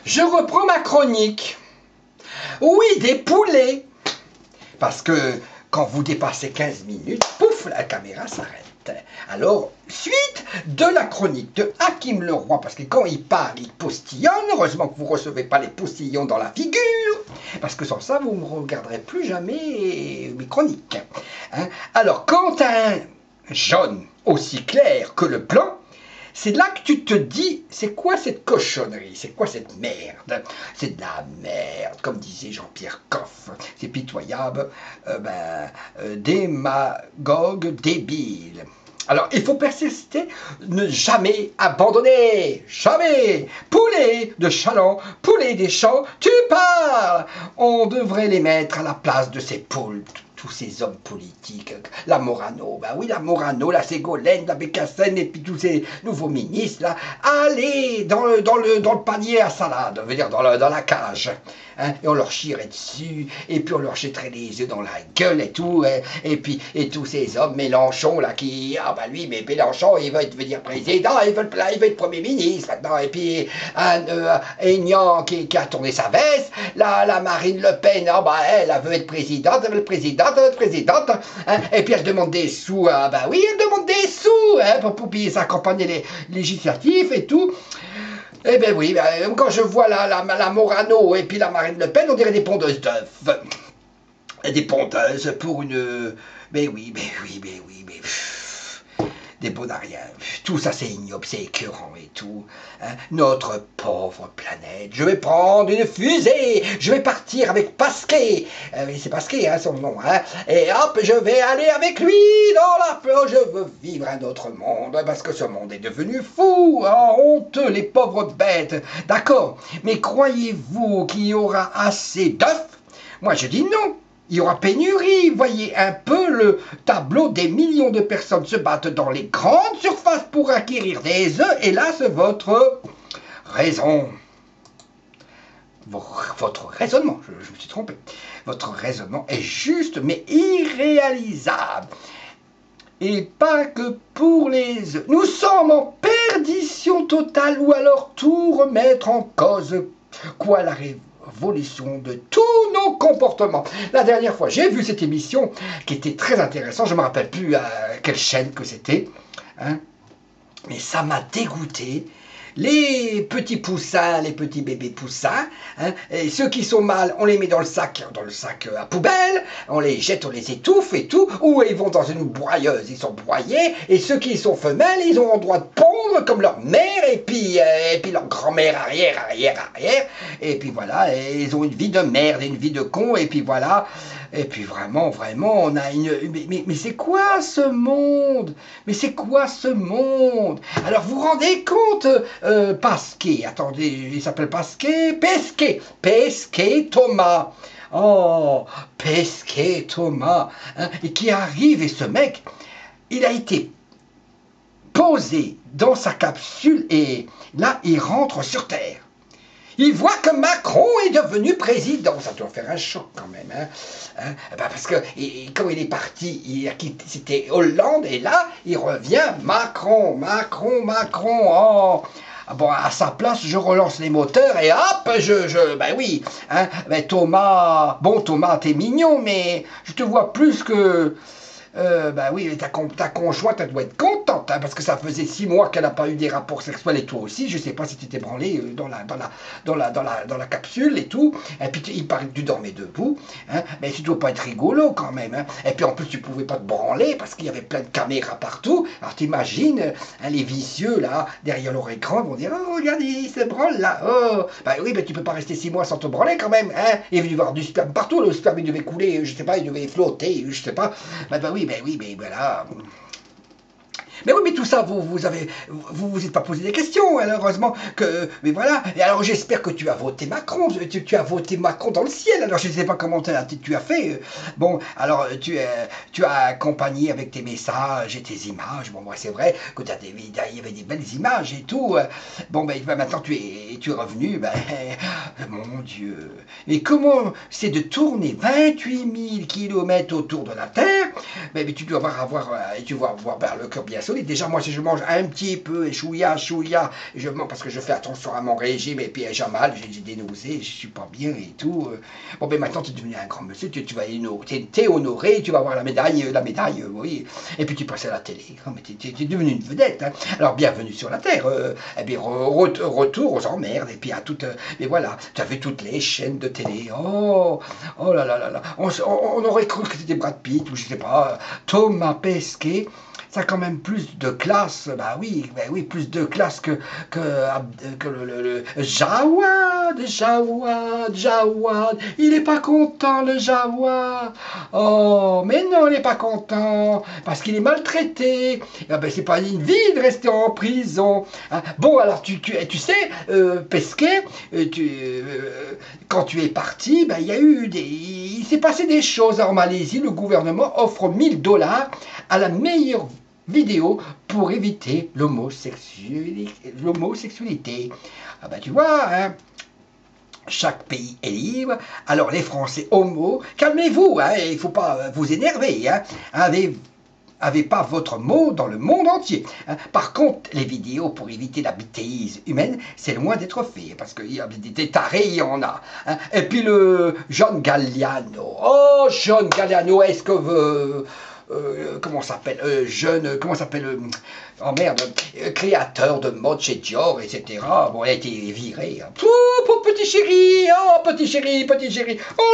Je reprends ma chronique. Oui, des poulets. Parce que quand vous dépassez 15 minutes, pouf, la caméra s'arrête. Alors, suite de la chronique de Hakim Leroy, parce que quand il parle, il postillonne. Heureusement que vous ne recevez pas les postillons dans la figure, parce que sans ça, vous ne me regarderez plus jamais mes chroniques. Hein? Alors, quand un jaune aussi clair que le blanc, c'est là que tu te dis, c'est quoi cette cochonnerie? C'est quoi cette merde? C'est de la merde, comme disait Jean-Pierre Coff. C'est pitoyable. Démagogue débile. Alors, il faut persister, ne jamais abandonner, jamais. Poulet de Chaland, poulet des champs, tu parles. On devrait les mettre à la place de ces poules, tous ces hommes politiques. La Morano, ben oui, la Morano, la Ségolène, la Bécassène, et puis tous ces nouveaux ministres, là. Allez, dans le panier à salade, veut dire dans la cage. Hein, et on leur chierait dessus, et puis on leur jetterait les œufs dans la gueule et tout, et tous ces hommes, Mélenchon, là, qui, ah bah lui, mais Mélenchon, il veut devenir président, il veut être Premier ministre maintenant, et puis un Aignan qui a tourné sa veste, la Marine Le Pen, ah bah elle veut être présidente, elle veut être présidente, hein, et puis elle demande des sous, ah bah oui, elle demande des sous, hein, pour payer sa campagne législative et tout. Eh bien oui, quand je vois la Morano et puis la Marine Le Pen, on dirait des pondeuses d'œufs. Des pondeuses pour une... Mais oui. Des bonariens. Tout ça, c'est ignoble, c'est écœurant et tout. Hein. Notre pauvre planète. Je vais prendre une fusée. Je vais partir avec Pasquet. C'est Pasquet, hein, son nom. Hein. Et hop, je vais aller avec lui dans la plage. Je veux vivre un autre monde. Parce que ce monde est devenu fou. Oh, honteux, les pauvres bêtes. D'accord. Mais croyez-vous qu'il y aura assez d'œufs? Moi, je dis non. Il y aura pénurie. Voyez un peu le tableau. Des millions de personnes se battent dans les grandes surfaces pour acquérir des œufs. Et là, c'est votre raison. Votre raisonnement, je me suis trompé. Votre raisonnement est juste, mais irréalisable. Et pas que pour les œufs. Nous sommes en perdition totale, ou alors tout remettre en cause. Quoi la révolution de tous nos comportements. La dernière fois, j'ai vu cette émission qui était très intéressante. Je ne me rappelle plus à quelle chaîne que c'était. Hein, mais ça m'a dégoûté. Les petits poussins, les petits bébés poussins, hein, et ceux qui sont mâles, on les met dans le sac à poubelle, on les jette, on les étouffe et tout, ou ils vont dans une broyeuse, ils sont broyés, et ceux qui sont femelles, ils ont le droit de pondre comme leur mère, et puis leur grand-mère arrière, et puis voilà, et ils ont une vie de merde, une vie de con, et puis voilà. Et puis vraiment, on a une... Mais c'est quoi ce monde? Mais c'est quoi ce monde? Alors vous vous rendez compte, Pasquet, attendez, il s'appelle Pasquet, Pesquet Thomas. Oh, Pesquet Thomas. Hein, et qui arrive, et ce mec, il a été posé dans sa capsule, et là, il rentre sur Terre. Il voit que Macron est devenu président. Ça doit faire un choc quand même. Hein? Parce que quand il est parti, c'était Hollande, et là, il revient Macron. Oh. Bon, à sa place, je relance les moteurs et hop, ben oui. Hein? Ben Thomas, t'es mignon, mais je te vois plus que... ben oui, ta conjointe, elle doit être contente, hein, parce que ça faisait 6 mois qu'elle n'a pas eu des rapports sexuels, et toi aussi, je sais pas si tu t'es branlé dans la capsule et tout, et puis il paraît que tu dormais debout, hein, mais tu dois pas être rigolo quand même, hein, et puis en plus tu pouvais pas te branler, parce qu'il y avait plein de caméras partout, alors t'imagines, hein, les vicieux là, derrière leur écran, vont dire, oh regarde, il se branle là, oh, ben oui, mais tu peux pas rester 6 mois sans te branler quand même, hein, il devait y avoir du sperme partout, le sperme il devait couler, je sais pas, il devait flotter, je sais pas, ben oui, mais voilà. Mais oui, mais tout ça, vous êtes pas posé des questions, hein, heureusement que... Mais voilà, et alors j'espère que tu as voté Macron, tu as voté Macron dans le ciel, alors je ne sais pas comment tu as fait. Bon, alors tu as accompagné avec tes messages et tes images, bon, moi c'est vrai que il y avait des belles images et tout. Bon, ben maintenant tu es revenu, ben, mon Dieu. Mais comment c'est de tourner 28 000 kilomètres autour de la Terre? Mais tu dois tu vas avoir le cœur bien solide. solide. Déjà, moi, si je mange un petit peu, et chouïa, je mange parce que je fais attention à mon régime, et puis j'ai mal, j'ai des nausées, je suis pas bien et tout. Bon, ben maintenant, tu es devenu un grand monsieur, tu vas t'es honoré, tu vas avoir la médaille, oui. Et puis tu passes à la télé, mais tu es devenu une vedette. Hein. Alors, bienvenue sur la Terre. Eh bien, retour aux emmerdes, et puis à toutes... mais voilà, tu as vu toutes les chaînes de télé. Oh là là là là. On aurait cru que c'était Brad Pitt, ou je sais pas, Thomas Pesquet. Ça a quand même plus de classe, bah oui, plus de classe que le Jawad, il est pas content le Jawad. Oh, mais non, il n'est pas content, parce qu'il est maltraité. Ah ben, c'est pas une vie de rester en prison. Hein. Bon, alors tu sais, Pesquet, quand tu es parti, ben, il s'est passé des choses en Malaisie. Le gouvernement offre 1000 $ à la meilleure vidéo pour éviter l'homosexualité. Ah ben tu vois, hein, chaque pays est libre. Alors les Français homo, calmez-vous, hein, il ne faut pas vous énerver. Hein, avez pas votre mot dans le monde entier. Hein. Par contre, les vidéos pour éviter la bêtise humaine, c'est loin d'être fait, parce qu'il y a des tarés, il y en a. Hein. Et puis le John Galliano. Oh, John Galliano, est-ce que... comment s'appelle, oh merde, créateur de mode chez Dior, etc. Bon, elle a été virée. Hein. Pour petit chéri, on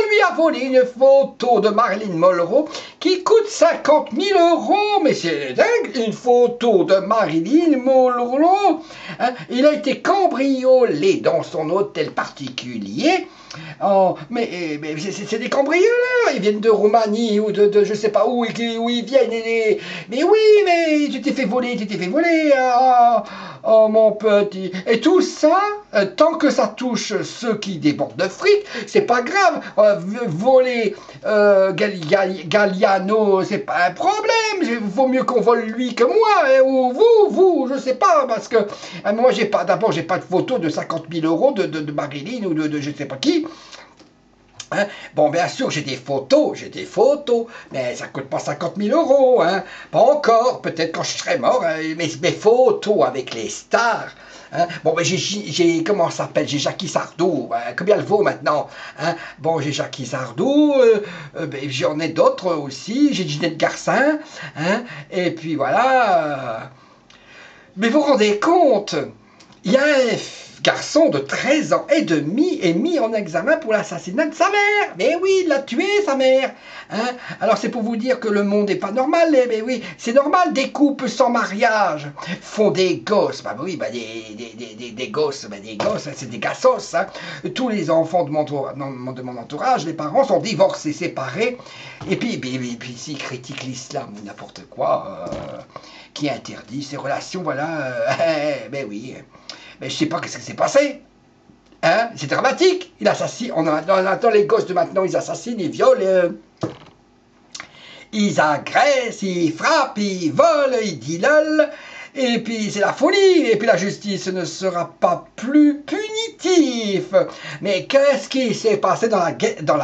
lui a volé une photo de Marilyn Monroe qui coûte 50 000 €. Mais c'est dingue, une photo de Marilyn Monroe. Hein. Il a été cambriolé dans son hôtel particulier. Oh, mais c'est des cambrioleurs, ils viennent de Roumanie ou de je sais pas où ils viennent. Mais oui, mais tu t'es fait voler. Oh, mon petit. Et tout ça, tant que ça touche ceux qui débordent de fric, c'est pas grave. Voler Galliano, c'est pas un problème. Il vaut mieux qu'on vole lui que moi, hein, ou vous, je sais pas, parce que moi j'ai pas de photo de 50 000 € de Marilyn ou de je sais pas qui. Hein? Bon, bien sûr, j'ai des photos, mais ça coûte pas 50 000 €, hein? Pas encore, peut-être quand je serai mort, hein, mes photos avec les stars. Hein? Bon, ben comment ça s'appelle? J'ai Jackie Sardou, hein? Combien elle vaut maintenant? Hein? Bon, j'ai Jackie Sardou, ben, j'en ai d'autres aussi, j'ai Ginette Garcin, hein? Et puis voilà. Mais vous vous rendez compte? Il y a un garçon de 13 ans et demi est mis en examen pour l'assassinat de sa mère. Mais oui, il a tué sa mère. Hein? Alors c'est pour vous dire que le monde n'est pas normal. Mais oui, c'est normal, des couples sans mariage font des gosses. Bah oui, bah des gosses, c'est des gassos. Hein? Tous les enfants de mon entourage, les parents sont divorcés, séparés. Et puis s'ils critiquent l'islam ou n'importe quoi, qui interdit ces relations, voilà, ben oui. Mais je sais pas qu'est-ce qui s'est passé. Hein? C'est dramatique. Il assassine. On attend les gosses de maintenant, ils assassinent, ils violent. Ils agressent, ils frappent, ils volent, ils dilolent. Et puis c'est la folie. Et puis la justice ne sera pas plus punitive. Mais qu'est-ce qui s'est passé dans la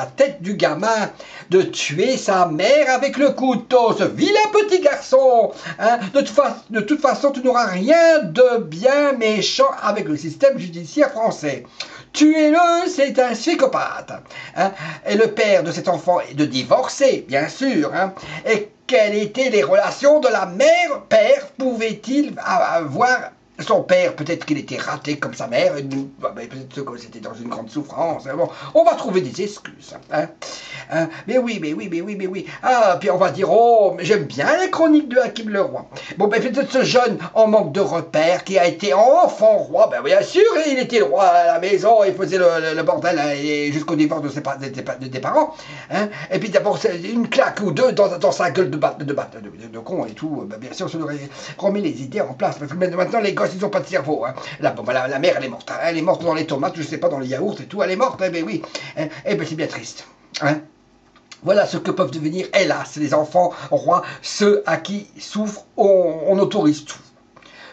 tête du gamin de tuer sa mère avec le couteau, ce vilain petit garçon, hein? De toute façon, tu n'auras rien de bien méchant avec le système judiciaire français. Tuez-le, c'est un psychopathe. Hein? Et le père de cet enfant est de divorcer, bien sûr. Hein? Et quelles étaient les relations de la mère-père? Pouvait-il avoir son père? Peut-être qu'il était raté comme sa mère, peut-être que c'était dans une grande souffrance. Hein? Bon, on va trouver des excuses. Hein? Mais oui. Ah, puis on va dire, oh, mais j'aime bien les chroniques de Hakim Leroy. Bon, ben peut-être ce jeune en manque de repères qui a été enfant roi, ben bien sûr, il était le roi à la maison, il faisait le bordel jusqu'au divorce des parents. Hein? Et puis d'abord, une claque ou deux dans sa gueule de con et tout, ben bien sûr, ça devrait remettre les idées en place. Parce que maintenant, les gosses, ils n'ont pas de cerveau. Hein? La mère, elle est morte. Hein? Elle est morte dans les tomates, je sais pas, dans les yaourts et tout, elle est morte, eh ben oui. Eh ben c'est bien triste. Hein? Voilà ce que peuvent devenir, hélas, les enfants rois, ceux à qui souffrent, on autorise tout.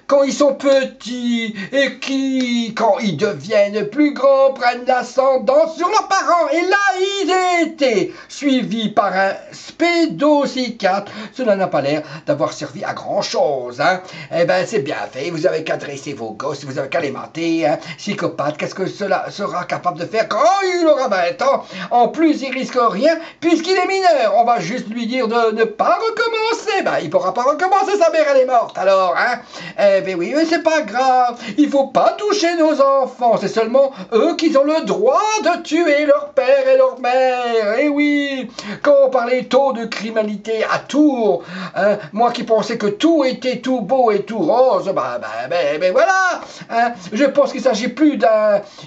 quand ils sont petits et qui, quand ils deviennent plus grands, prennent l'ascendance sur leurs parents. Et là, ils étaient suivis par un pédopsychiatre. Cela n'a pas l'air d'avoir servi à grand-chose. Hein. Eh bien, c'est bien fait. Vous avez qu'à dresser vos gosses, vous avez qu'à les mater. Hein. Psychopathe, qu'est-ce que cela sera capable de faire quand il aura 20 ans? En plus, il risque rien puisqu'il est mineur. On va juste lui dire de ne pas recommencer. Ben, il ne pourra pas recommencer, sa mère, elle est morte. Alors, hein? Eh bien oui, mais c'est pas grave. Il ne faut pas toucher nos enfants. C'est seulement eux qui ont le droit de tuer leur père et leur mère. Eh oui, quand on parlait taux de criminalité à Tours, hein, moi qui pensais que tout était tout beau et tout rose, ben voilà. Hein, je pense qu'il ne s'agit plus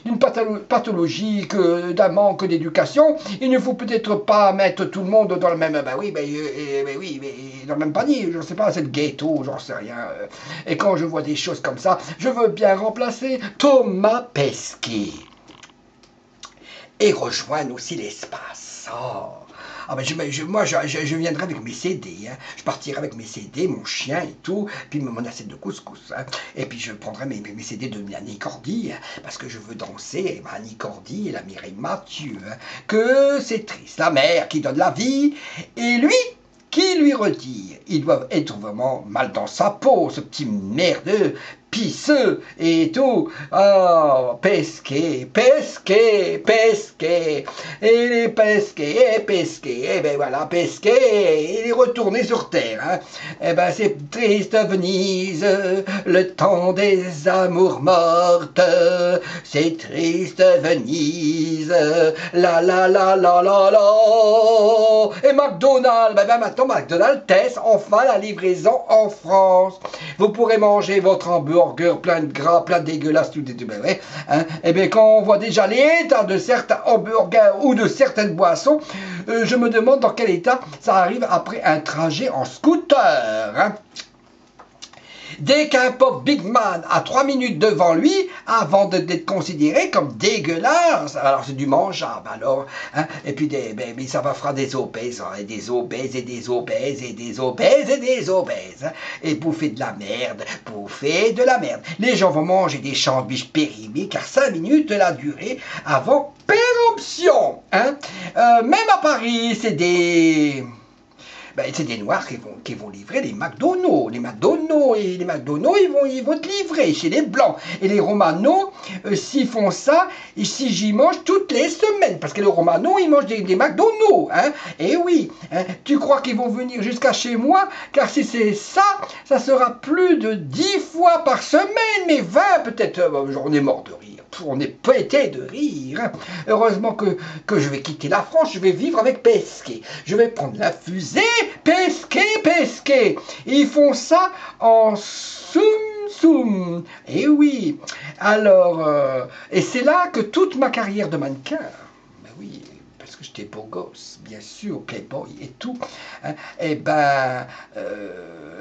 d'une pathologie que d'un manque d'éducation. Il ne faut peut-être pas mettre tout le monde dans le même, dans le même panier. Je ne sais pas, c'est le ghetto, j'en sais rien. Et quand je vois des choses comme ça, je veux bien remplacer Thomas Pesquet et rejoindre aussi l'espace. Oh. Ah ben je viendrai avec mes CD, hein. Je partirai avec mes CD, mon chien et tout, puis mon assiette de couscous. Hein. Et puis je prendrai mes CD de Annie Cordy, hein, parce que je veux danser Annie Cordy et la Mireille Mathieu. Hein, que c'est triste, la mère qui donne la vie, et lui qui lui retire. Ils doivent être vraiment mal dans sa peau, ce petit merdeux, pisseux et tout. Oh, Pesquet, Pesquet, Pesquet. Et les Pesquet, Pesquet. Et ben voilà, Pesquet, il est retourné sur terre. Hein. Et ben c'est triste Venise, le temps des amours mortes. C'est triste Venise, la la la la la la. Et McDonald's, ben maintenant McDonald's teste enfin la livraison en France. Vous pourrez manger votre hamburger plein de gras, plein de dégueulasse, tout hein. Et bien quand on voit déjà l'état de certains hamburgers ou de certaines boissons, je me demande dans quel état ça arrive après un trajet en scooter. Hein. Dès qu'un pauvre Big Man a 3 minutes devant lui, avant d'être considéré comme dégueulasse, alors c'est du mangeable, alors, hein, et puis ça va faire des obèses, hein, et des obèses, et des obèses, et des obèses, et des obèses, hein, et bouffer de la merde, bouffer de la merde. Les gens vont manger des sandwichs périmés, car 5 minutes la durée avant péremption, hein. Même à Paris, c'est des Noirs qui vont livrer les McDonald's. Les McDonald's, ils vont te livrer chez les Blancs. Et les Romanos, s'ils font ça, si j'y mange toutes les semaines. Parce que les Romanos, ils mangent des McDonald's. Hein. Et oui, hein, tu crois qu'ils vont venir jusqu'à chez moi? Car si c'est ça, ça sera plus de 10 fois par semaine. Mais 20 peut-être. On est mort de rire. On est pété de rire. Hein. Heureusement que je vais quitter la France. Je vais vivre avec Pesquet. Je vais prendre la fusée. Pesquet, Pesquet. Ils font ça en soum. Et oui. Alors, et c'est là que toute ma carrière de mannequin, ben oui, parce que j'étais beau gosse, bien sûr, playboy et tout, hein, et ben,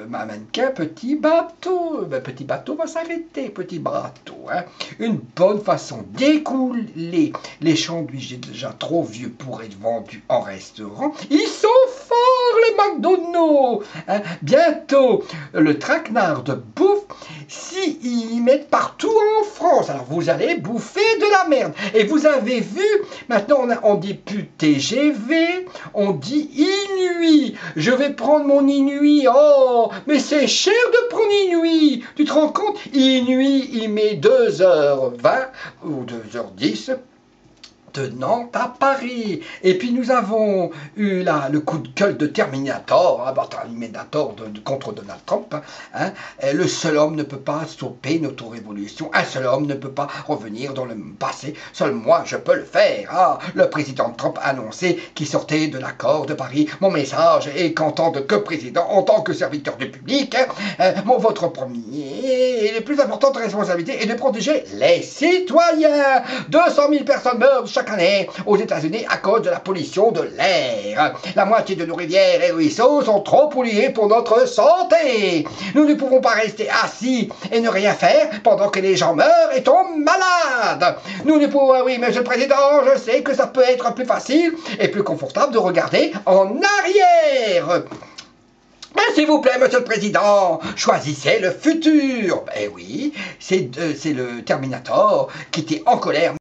ma mannequin, petit bateau va s'arrêter, petit bateau, hein. Une bonne façon d'écouler les sandwichs déjà trop vieux pour être vendus en restaurant. Ils sont forts, les McDonald's, hein. Bientôt, le traquenard de bouffe, s'ils mettent partout en France, alors vous allez bouffer de la merde. Et vous avez vu, maintenant on dit plus TGV, on dit Inuit. Je vais prendre mon Inuit. Oh, mais c'est cher de prendre Inuit. Tu te rends compte? Inuit, il met 2h20 ou 2h10 de Nantes à Paris. Et puis nous avons eu là le coup de gueule de Terminator, contre Donald Trump. Hein. Le seul homme ne peut pas stopper notre révolution. Un seul homme ne peut pas revenir dans le passé. Seul moi, je peux le faire. Ah, le président Trump a annoncé qu'il sortait de l'accord de Paris. Mon message est qu'en tant que président, en tant que serviteur du public, votre premier et le plus importante responsabilité est de protéger les citoyens. 200 000 personnes meurent chaque année aux États-Unis à cause de la pollution de l'air. La moitié de nos rivières et ruisseaux sont trop pollués pour notre santé. Nous ne pouvons pas rester assis et ne rien faire pendant que les gens meurent et tombent malades. Nous ne pouvons, oui, Monsieur le Président, je sais que ça peut être plus facile et plus confortable de regarder en arrière. S'il vous plaît, monsieur le président, choisissez le futur. Eh oui, c'est le Terminator qui était en colère.